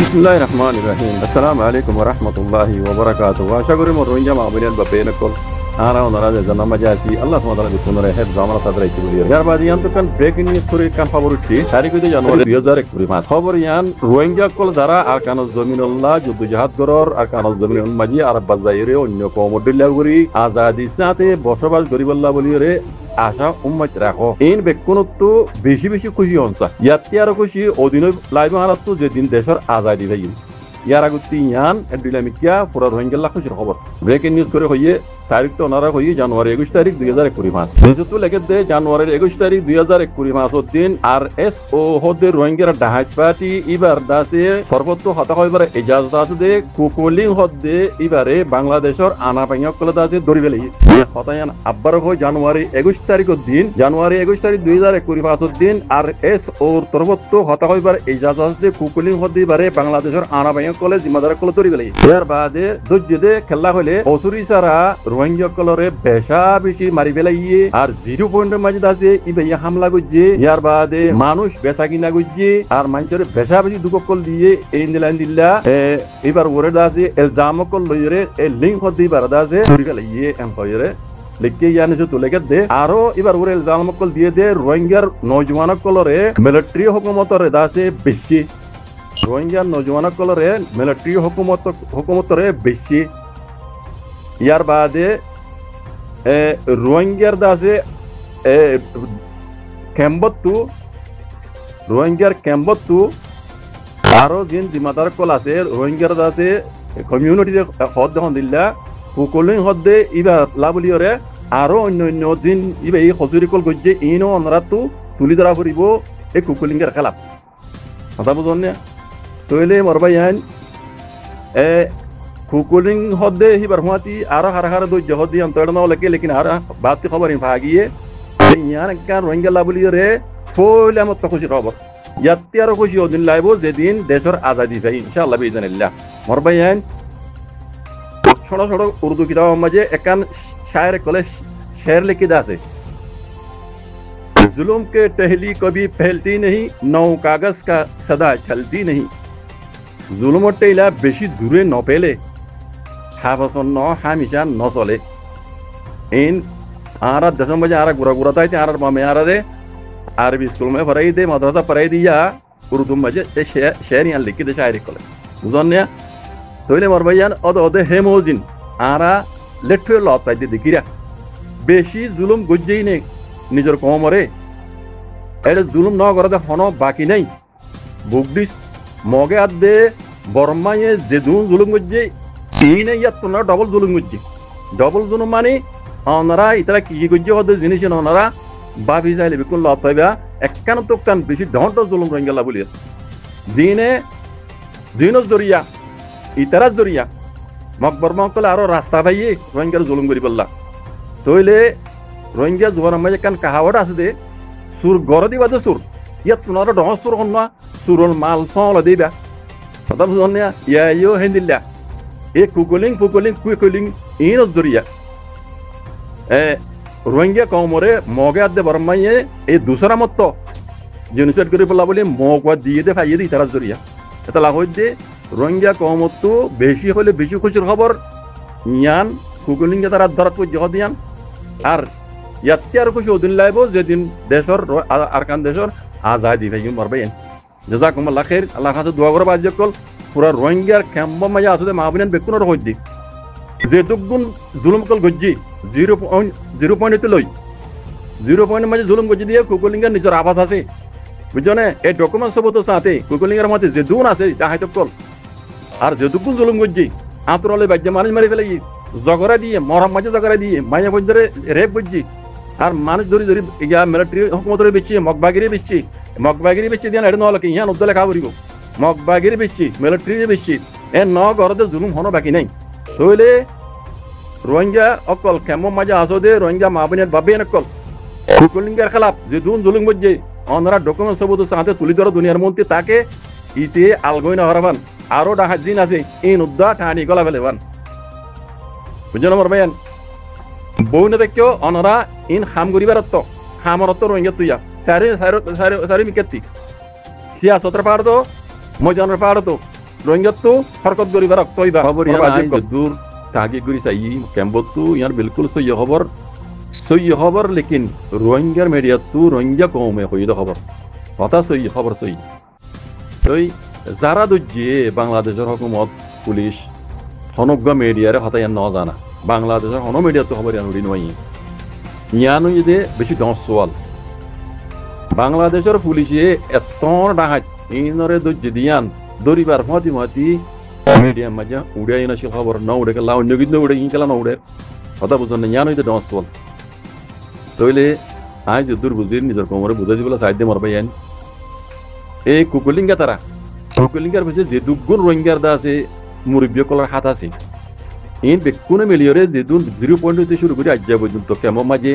বিসমিল্লাহির রহমানির রহিম। আসসালামু আলাইকুম ওয়া রাহমাতুল্লাহি ওয়া বারাকাতুহু। আশা করি মোর রোহিঙ্গা মাহবুবিয়ান বা বেনকল আরা ওনারা যে জানামা যাসি আল্লাহ সুবহানাহু ওয়া তাআলা বিসমিল্লাহ রহিম জামানা সাদরা ইতি বলি ইয়ার বাদি ইয়ান তো কান ব্রেকিং নিউজ করে কান খবর উঠছি তারিখ হইতে জানুয়ারি 2021 খবর ইয়ান রোহিঙ্গা কল যারা আরকানুজ জমিনুল্লাহ যুদ্ধ জাহাদ করর আরকানুজ জমিনুল মাজি আরব বাজাইরে অন্য কমডিল্লা করি আজাদি সাথে বসবাস করিবল্লাহ বলিরে আশা উম্মত রাখো ইন বেকুনতো বেশি বেশি খুশি হনসা ইয়াতে আরো খুশি অধীন লাইভ হারাতো যেদিন দেশের আজাদি ভাই ইয়ার আগুতি ইয়ান এডিলামিকিয়া পুরা রোহিঙ্গা খুশির খবর ব্রেকিং নিউজ করে হইয়ে তারিখ তো ওনারা হইয়ে জানুয়ারি 21 তারিখ 2021 মাস যেহেতু লেগে দে জানুয়ারির 21 তারিখ 2021 মাস দিন আর এস ও হদে রোহিঙ্গার ডাহাজ পার্টি ইবার দাসে সর্বত্র হতা হইবার ইজাজত আছে দে কুকুলিং হদে ইবারে বাংলাদেশের আনা পাইয়া কলে দাসে দড়ি বেলি হতায়ান আব্বার হয় জানুয়ারি 21 তারিখের দিন জানুয়ারি 21 তারিখ 2021 মাস দিন আর এস ও সর্বত্র হতা হইবার ইজাজত আছে কুকুলিং হদে ইবারে বাংলাদেশের আনা পাইয়া কলে জিম্মাদার কলে দড়ি বেলি এর বাদে দজ্জে খেলা হইলে অসুরি সারা রোহিঙ্গা কলরে বেশা বেশি মারি ফেলাইয়ে আর 0 পয়েন্টের মাঝে আছে ইবে হামলা করছে ইয়ার বাদে মানুষ বেচা কিনা করছে আর মানুষের বেশা বেশি দুকল দিয়ে এই নিলাইন দিল্লা এবার ওরে আছে এলজাম কল লইরে এই লিঙ্ক হদি বারদা আছে ধরি ফেলাইয়ে এমপ্লয়ারে লিখে ইয়ানে যে তুলে দে আরো এবার ওরে এলজাম কল দিয়ে দে রোহিঙ্গার নওজওয়ান কলরে মিলিটারি হুকুমতরে দাসে বেশি রোহিঙ্গার নওজওয়ান কলরে মিলিটারি হুকুমতরে বেশি ইয়ার বাদে রোহিঙ্গার দাসে রোহিঙ্গার ক্যাম্বত্তু আরো যিন জিম্মাদার কল আছে রোহিঙ্গার দাসে কমিউনিটি হদ দেখুন দিল্লা কুকুলিং হদে ইবা লাবলিয়রে আরো অন্য অন্য দিন ইবা এই হজুরি কল গজ্জে ইনো অনরাতু তুলি ধরা ফুরিব এই কুকুলিঙ্গের খেলাপ কথা বুঝুন না তৈলে মরবাই আইন কুকুলিং হদে হিবার হুয়াতি আরো হারা হারা দই জহদি অন্তর না লকে লেকিন আর বাত কি খবর ভাগিয়ে ইয়ান কান রোহিঙ্গা লাবলিয়রে ফইলে আমত খুশি খবর ইয়াতি আরো খুশি ওদিন লাইব যেদিন দেশের আজাদি ভাই ইনশাআল্লাহ বিইজনিল্লাহ মরবাই আইন ছোট ছোট উর্দু কিতাব মাঝে একান शायर कले शेर लिखी दासे जुल्म के टहली कभी फैलती नहीं नौ कागज का सदा चलती नहीं जुल्म टेला बेशी दूरे न पेले हाफसन न हामिशा न चले इन आरा दशम बजे आरा गुरा गुरा ताई आरा मामे आरा रे अरबी स्कूल में पढ़ाई दे मदरसा पढ़ाई दिया उर्दू मजे शेर यहाँ लिखी दे शायरी कले बुझने तोइले मरबायान अद अदे हेमोजिन आरा लेट्टे लत पाइते देखिरा बेशी जुलुम गज्जेई ने निजर कमरे एडे जुलुम न करते हनो बाकी नहीं बुगदिस मगे आदे बर्माये जेदुन जुलुम गज्जे इने या तुना डबल जुलुम गज्जे डबल जुलुम माने ओनारा इतरा की गज्जे हदे जिनिस ओनारा बाबी जाइले बिकुल लत पाइबा एककान तो कान बेशी डंट जुलुम रंगला बोलिया दिने दिनस जरिया इतरा जरिया मकबर मकल आरो रास्ता पाइए रोहिंग्यार जुलुम करी बल्ला तोइले रोहिंग्या जुबान माजे कान कहावत আছে দে সুর গর দিবা দে সুর ইয়া তুনার ডহ সুর হননা সুরল মাল ফল দিবা কথা বুঝনিয়া ইয়া ইয়ো হেন্দিল্লা এ কুকুলিং কুকুলিং ইন জরিয়া रोहिंग्या कौमरे मगे आदे बरमाइए ए दूसरा मत जेनोसाइड करी बल्ला बोले मगवा दिए दे फाइए दे इतारा जरिया এটা লাভ হইছে রোহিঙ্গা কমতো বেশি হলে বেশি খুশির খবর ইয়ান কুকুলিঙ্গা তারা ধরাত করে জহদিয়ান আর ইয়াতে আর খুশি ওদিন লাইব যেদিন দেশের আরকান দেশের আজাদি ভাই মরবেন জাযাকুমুল্লাহ খাইর আল্লাহ কাছে দোয়া করব আজকল পুরা রোহিঙ্গার ক্যাম্প মাঝে আসলে মাহবিনান বেকুনর হইদি যে দুগুণ জুলুম কল গজ্জি 0 পয়েন্ট লই 0 পয়েন্ট মাঝে জুলুম গজ্জি দিয়ে কুকুলিঙ্গা নিজের আবাস আছে বুঝনে এই ডকুমেন্ট সব তো সাথে কুকুলিঙ্গার মধ্যে যে দুন আছে তাহাই তো কল আর যে দুগুণ জুলুম গজ্জি আতরলে বাজ্য মানুষ মারি ফেলাই জগরা দিয়ে মরম মাঝে জগরা দিয়ে মাইয়া বন্ধরে রেপ গজ্জি আর মানুষ ধরি ধরি ইয়া মিলিটারি হুকুমতরে বেচি মগবাগিরি বেচি দিয়ে এড় নলকে ইয়া নদলে খাবরিব মগবাগিরি বেচি মিলিটারি বেচি এ ন গরদে জুলুম হনো বাকি নাই তইলে রোহিঙ্গা অকল কেমন মাঝে আসদে রোহিঙ্গা মাহবিনের বাবে নকল কুকুলিঙ্গার খেলাফ যে দুন জুলুম গজ্জি ওনারা ডকুমেন্ট সবুত সাথে তুলি ধরো দুনিয়ার মধ্যে তাকে ইতে আলগই না হরাবান আরো ডাহাত দিন আছে ইন উদ্দা ঠানি গলা ফেলেবান বুঝলেন আমার ভাইয়ান বউ না দেখো ওনারা ইন হাম গরিবারত্ব হামরত্ব রোহিঙ্গা তুইয়া সারি মিকেতি সিয়াসতের পাহাড় তো মজানের পাহাড় তো রোহিঙ্গা তো হরকত করিবার রক্তইবা খবর ইয়ার দূর কাগে গুরি চাই কেম্বত ইয়ার বিলকুল সই খবর লেকিন রোহিঙ্গার মিডিয়া তো রোহিঙ্গা কমে হইল খবর কথা সই খবর সই যারা দুজে বাংলাদেশের হুকুমত পুলিশ সমগ্র মিডিয়ারে হতা ইয়ান ন জানা বাংলাদেশের হন মিডিয়া তো খবর ইয়ান উড়ি নয় ইয়ানো ইদে বেশি দশ সোয়াল বাংলাদেশের পুলিশে এত ডাহাত ইনরে দুজে দিয়ান দরিবার মতি মিডিয়া মাঝে উড়াই নাছিল খবর ন উড়ে গেলা অন্য কিন্তু উড়ে ইনকালা ন উড়ে কথা বুঝুন না ইয়ানো ইদে দশ সোয়াল তইলে আজ দূর বুঝির নিজের কোমরে বুঝাই দিবলা সাইড দিয়ে মরবাই আইন এই কুকুলিঙ্গা তারা কুকুলিঙ্গার পিছিয়ে যে দুগুণ রোহিঙ্গার দা আছে মুরব্বী কলার হাত আছে ইন বেকুনে মিলিয়রে যেদুন 0 হইতে শুরু করে আজ্জা পর্যন্ত কেমন মাঝে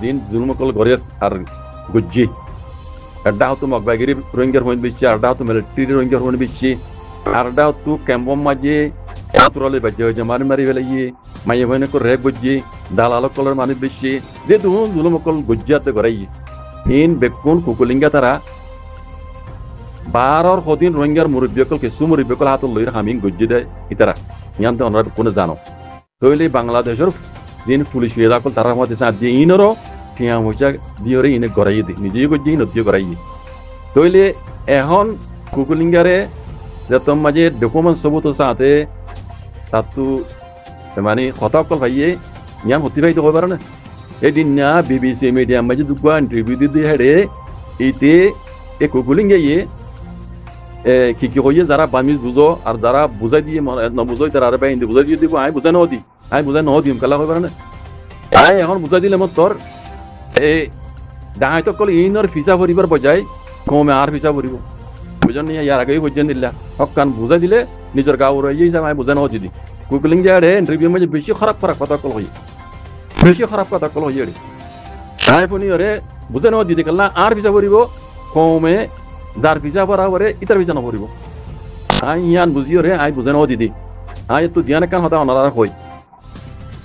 দিন জুলমকল ঘরের আর গুজ্জি আড্ডা হতো মগবাগিরি রোহিঙ্গার হইন বেশি আড্ডা হতো মিলিটারি রোহিঙ্গার হইন বেশি আড্ডা হতো কেমন মাঝে আতুরালে বাজ্য হয়েছে মারি ফেলাইয়ে মাইয়ে হইনে করে রেপ গুজ্জি দালালক কলার মানুষ বেশি যেদুন জুলমকল গুজ্জাতে ঘরাই ইন বেকুন কুকুলিঙ্গা তারা 12 সদিন রোহিঙ্গার মুরব্বীকল কিছু মুরব্বীকল হাত লইর হামিং গুজ্জি দেয় ইতারা ইয়ানতে ওনারা কোনো জানো তইলে বাংলাদেশের দিন পুলিশ হইয়াকল তারা মধ্যে সাথ দিয়ে ইনরও টিয়া মজা দিয়ে ইনে গড়াই দি নিজেই গুজ্জি নদীও গড়াই তইলে এখন কুকুলিঙ্গারে যতম মাঝে ডকুমেন্ট সবুত সাথে তাতো মানে হতাকল ভাইয়ে ইয়ান অতিবাহিত হয়ে পারে না এদিন না বিবিসি মিডিয়া মাঝে দুগুয়া ইন্টারভিউ দিয়ে হেডে এইতে এ কুকুলিঙ্গা কি কইয়ে যারা বামিজ বুঝো আর যারা বুঝাই দিয়ে নবুঝোই তারা আরে হিন্দি বুঝাই দিয়ে দিব আই বুঝাই ন দিম কালা হয়ে পারে না আই এখন বুঝাই দিলে মত তোর এই ডাহাই তো কল ইনর ফিসা ভরিবার বজায় কমে আর ফিসা ভরিব বুঝন নি ইয়ার আগেই বুঝেন দিলা হকান বুঝাই দিলে নিজের গাঁও রয়ে যাই আই বুঝাই ন দিদি কুকুলিং যাড়ে ইন্টারভিউ মাঝে বেশি খারাপ কথা কল হই বেশি খারাপ কথা কল হই আই ফোনি ওরে বুঝাই ন দিদি কাল না আর ফিসা ভরিব কমে যার ভিসা ভরাবরে ইতার ভিসা নভরিব আই ইয়ান বুঝিও রে আই বুঝে ন দিদি আই তো দিয়ান কান হতা অনারা হই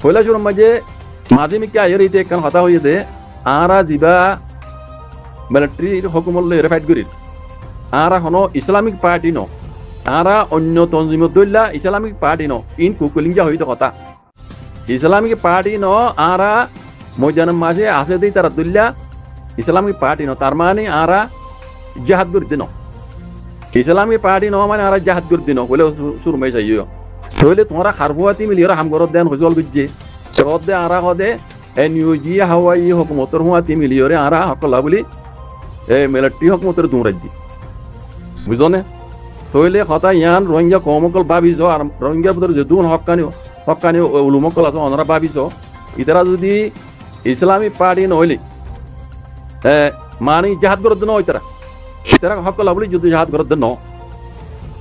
হইলা শুরু মাঝে মিকে আয়ের ইতে কান হতা হইয়ে দে আরা জিবা মিলিটারি হুকুমত লই ফাইট করি আরা হনো ইসলামিক পার্টি ন আরা অন্য তনজিমত দইলা ইসলামিক পার্টি ন ইন কুকুলিঙ্গা হইতো কথা ইসলামিক পার্টি ন আরা ময়দানের মাঝে আছে দেই তারা দইলা ইসলামিক পার্টি ন তার মানে আরা জাহাদ করতে ন ইসলামী পার্টি ন মানে আর জাহাদ করতে ন বলে শুরু মাই যাইও তাহলে তোমরা খারবুয়াতি মিলিয়ে হামগরত দেন হজল বুঝছে রদ দে আরা হদে এনইউজি হাওয়াই হুকুমতর হুয়াতি মিলিয়ে আরা হকলা বলি এ মিলিটারি হুকুমতর দুরাজ্জি বুঝনে তাহলে কথা ইয়ান রোহিঙ্গা কমকল ভাবিছ আর রোহিঙ্গার ভিতরে যে দুন হকানি উলুমকল আছে ওনারা ভাবিছ ইতারা যদি ইসলামী পার্টি নহলে মানে জাহাদ করতে ন ইতারা ইতারা হকলা বলি যদি জাহাদ করতে ন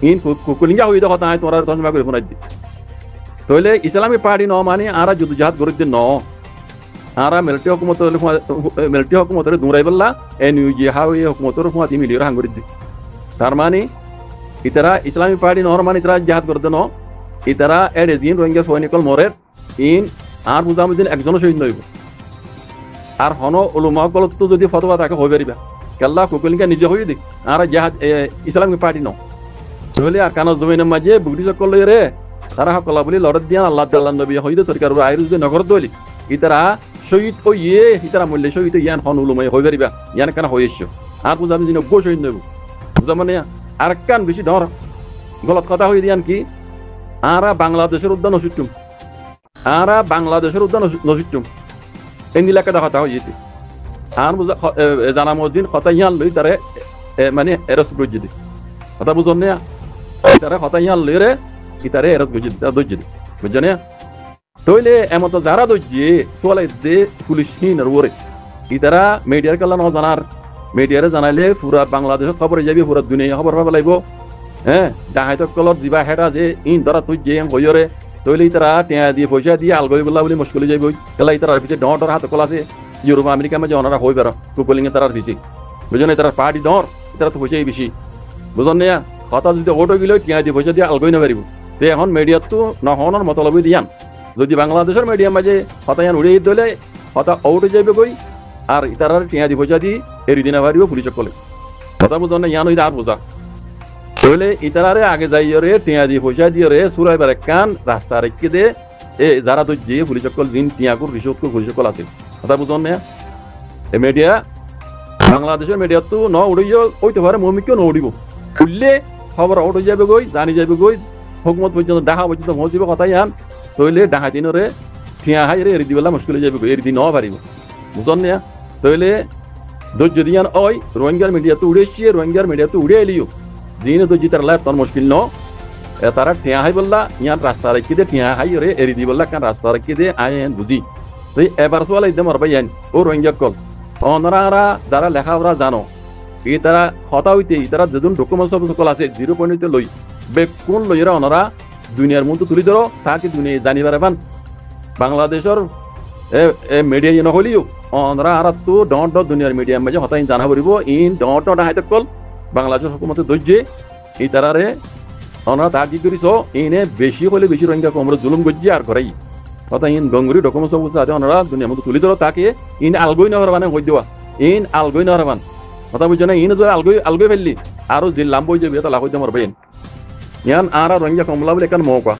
ইন কুকুলিঙ্গা হইতে কথা আয় তোমরা তর্জমা করে ফোনাই দি তাহলে ইসলামী পার্টি ন মানে আরা যদি জাহাদ করতে ন আরা মিলিটারি হুকুমতরে দুরাই বললা এনইউজি হাওয়াই হুকুমতর হুয়াতি মিলিয়ে হাঙ্গরি দি তার মানে ইতারা ইসলামী পার্টি নহর মানে ইতারা জাহাদ করতে ন ইতারা এডে জিন রোহিঙ্গা সৈনিকল মরে ইন আর বুঝামুদিন একজনও শহীদ নইব আর হন উলুমাকল তো যদি ফতোয়া তাকে হয়ে পারিবা কেল্লা কুকুলিঙ্গা নিজে হয়ে দি আর জাহাজ ইসলামিক পার্টি ন তাহলে আর কানজ জমিনের মাঝে বুগড়ি চক্কর লই রে তারা হকলা বলি লড়ত দিয়া আল্লাহ তাল্লাহ নবী হইতে তরিকার আইরু যদি নগর দলি ইতারা শহীদ হইয়ে ইতারা মূল্যে শহীদ ইয়ান হন উলুমাই হয়ে পারিবা ইয়ান কেন হয়ে এসছো আর বুঝামি দিন গো শহীদ নইব বুঝা মানে আর কান বেশি ডর গলত কথা হয়ে দিয়ান কি আরা বাংলাদেশের উদ্যান অসুচুম আরা বাংলাদেশের উদ্যান নসুচুম এই এলাকাটা কথা হয়ে যেতে আর বুঝা জানামুদ্দিন কথা ইয়ান লই তারে মানে এরস গজি দি কথা বুঝন না তারা কথা ইয়ান লই রে ইতারে এরস গজি দি দজি দি বুঝনে তইলে এমত যারা দজি সোলাই দে পুলিশহীন আর ওরে ইতারা মিডিয়ার কালা ন জানার মিডিয়ারে জানাইলে পুরা বাংলাদেশত খবর যাবি পুরা দুনিয়া খবর পাবা লাগব হ্যাঁ ডাহাইতক কলত দিবা হেটা যে ইন ধরা তুই যে হইরে তইলে ইতারা টিয়া দিয়ে পয়সা দিয়ে আলগই বলা বলি মুশকিল যাইব কেলা ইতারার পিছে ডর হাত কল আছে ইউরোপ আমেরিকা মাঝে ওনারা হয়ে বেরো কুকুলিং তারার বেশি বুঝলেন তারা পার্টি দর তারা তো পয়সাই বেশি বুঝলেন না কথা যদি ওটো গেলেও টিয়া দিয়ে পয়সা দিয়ে আলগই না পারিব তো এখন মিডিয়াত তো নহনের মতলবই দিয়ান যদি বাংলাদেশের মিডিয়া মাঝে হতায়ান উড়িয়ে দিলে হতা ওটো যাইবে কই আর ইতারার টিয়া দিয়ে পয়সা দিয়ে এরি দিনা পারিব পুলিশ কলে কথা বুঝলেন না ইয়ান হইতে আর বোঝা তাহলে ইতারারে আগে যাইও রে টিয়া দিয়ে পয়সা দিয়ে রে সুরাই বার কান রাস্তা রেখে দে এ যারা তো যে পুলিশ সকল দিন টিয়াকুর রিসোর্ট পুলিশ সকল আছে কথা বুঝুন না এ মিডিয়া বাংলাদেশের মিডিয়া তো ন উড়িও ওইতে পারে মমিকেও ন উড়িব উঠলে খবর আউট হয়ে যাবে গই জানি যাবে গই হুকমত পর্যন্ত ডাহা পর্যন্ত পৌঁছিব কথাই আন তইলে ডাহা দিনরে ঠিয়া হাই রে এরি দিবেলা মুশকিল হয়ে যাবে গই এরি দিন ন পারিব বুঝুন না তইলে ধৈর্য দিয়ান ওই রোহিঙ্গার মিডিয়া তো উড়েছি রোহিঙ্গার মিডিয়া তো উড়ে এলিও দিনে তো জিতার লাভ তোর মুশকিল ন তারা ঠিয়া হাই বললা ইয়ান রাস্তা রেখে দে ঠিয়া হাই রে এরি দি বললা কান রাস্তা রেখে দে আইন বুঝি তুই এবার সোয়াল ইদে মরবাই আইন ও রোহিঙ্গা কল অনরা যারা লেখাপড়া জানো এই তারা হতা হইতে তারা যেদিন ডকুমেন্ট সব সকল আছে 0 পয়েন্ট লই বেকুন লইরা অনরা দুনিয়ার মধ্যে তুলি ধরো তাকে দুনিয়া জানিবার পান বাংলাদেশের মিডিয়া ইন হলিও অনরা আর তো ডট দুনিয়ার মিডিয়া মাঝে হতাই জানা পড়িব ইন ডট হাইতে কল বাংলাদেশের হুকুমতের ধৈর্যে এই তারারে অনরা তা কি করিস ইনে বেশি হলে বেশি রোহিঙ্গা কমরে জুলুম গজ্জি আর করাই কথা ইন গঙ্গুরি ডকুমেন্ট সব আছে অনরা দুনিয়ার মধ্যে তুলি ধরো তাকে ইন আলগই নহর মানে হই দেওয়া ইন আলগই নহর মান কথা বুঝছো না ইন যদি আলগই ফেললি আরো জিল্লাম বই যাবে তা লাভ হইতে মরবেন ইয়ান আর রোহিঙ্গা কমলা বলে এখান মৌকা